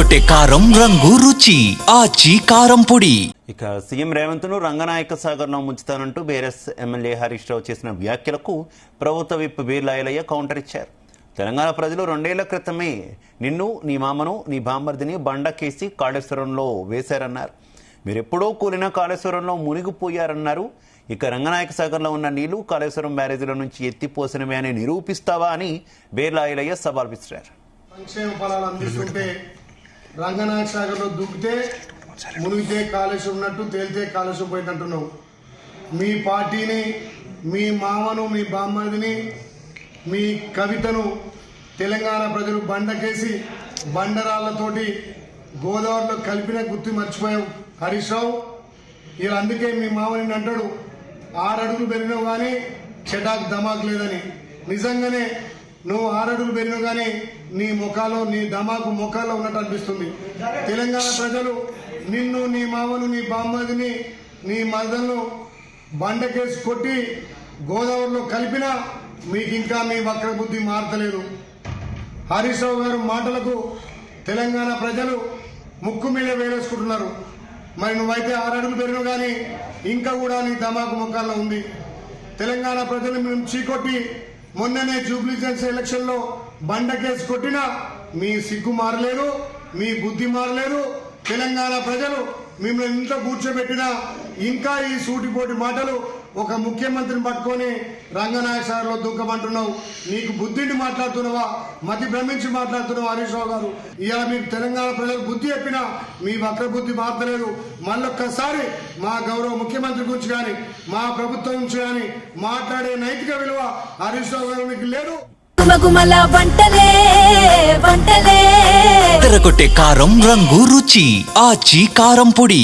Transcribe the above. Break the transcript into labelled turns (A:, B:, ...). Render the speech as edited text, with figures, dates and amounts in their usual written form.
A: తెరకొట్టే కారం రంగు రుచి ఆచి కారం పొడి.
B: ఇక సీఎం రేవంత్ ను రంగనాయక సాగర్ లో ముంచుతానంటూ బీఆర్ఎస్ ఎమ్మెల్యే హరీష్ రావు చేసిన వ్యాఖ్యలకు ప్రభుత్వ విప్ బీర్లా ఐలయ్య కౌంటర్ ఇచ్చారు. తెలంగాణ ప్రజలు 2 ఏళ్ల క్రితమే నిన్ను, నీ మామను, నీ బామ్మర్దిని బండకేసి కాళేశ్వరంలో వేశారన్నారు. మీరెప్పుడో కూలిన కాళేశ్వరంలో మునిగిపోయారన్నారు. ఇక రంగనాయక సాగర్లో ఉన్న నీళ్లు కాళేశ్వరం బ్యారేజీల నుంచి ఎత్తిపోసినవే అని నిరూపిస్తావా అని బీర్లా ఐలయ్య సవాల్ విసిరారు.
C: సంక్షేమ ఫలాలు అందిస్తుంటే రంగనాయక సాగర్లో దూకితే మునిగితే కాళేశ్వరం ఉన్నట్టు, తేలితే కాళేశ్వరం పోయినట్టున్నావు. మీ పార్టీని, మీ మామను, మీ బామ్మర్దిని, మీ కవితను తెలంగాణ ప్రజలు బండకేసి బండరాళ్లతోటి గోదావరిలో కలిపిన గుర్తు మర్చిపోయావు హరీష్ రావు. ఇలా అందుకే మీ మామని అంటాడు 6 అడుగులు పెరిగినావు కానీ చెటాక్ ధమాక్ లేదని. నిజంగానే నువ్వు 6 అడుగులు పెరిగినావు కానీ నీ ముఖాలో, నీ ధమాకు ముఖాల్లో ఉన్నట్టు అనిపిస్తుంది. తెలంగాణ ప్రజలు నిన్ను, నీ మామను, నీ బామ్మదిని, నీ మదన్ను బండకేసి కొట్టి గోదావరిలో కలిపినా మీకు ఇంకా మీ వక్ర బుద్ధి మారతలేదు. హరీష్ రావు గారు మాటలకు తెలంగాణ ప్రజలు ముక్కు మీద వేలేసుకుంటున్నారు. మరి నువ్వైతే 6 అడుగులు పెరిగినావు కానీ ఇంకా కూడా నీ ధమాకు ముఖాల్లో ఉంది. తెలంగాణ ప్రజలు మేము చీకొట్టి మొన్ననే జూబ్లీహిల్స్ ఎలక్షన్ లో బండకేసి కొట్టినా మీ సిగ్గు మారలేదు, మీ బుద్ధి మారలేదు. తెలంగాణ ప్రజలు మిమ్మల్ని ఇంట్లో కూర్చోబెట్టినా ఇంకా ఈ సూటిపోటి మాటలు ఒక ముఖ్యమంత్రిని పట్టుకొని రంగనాయక సాగర్లో దుఃఖమంటున్నావు. నీకు బుద్ధిని మాట్లాడుతున్నావా, మతి భ్రమించి మాట్లాడుతున్నావు హరీష్ రావు గారు. ఇవాళ మీకు తెలంగాణ ప్రజలు బుద్ధి చెప్పినా మీ వక్ర బుద్ధి మారతలేదు. మళ్ళొక్కసారి మా గౌరవ ముఖ్యమంత్రి గురించి కానీ, మా ప్రభుత్వం నుంచి కానీ మాట్లాడే నైతిక విలువ హరీష్ రావు గారు మీకు లేదు.
A: తెరకొట్టే కారం రంగు రుచి ఆచి కారం పొడి.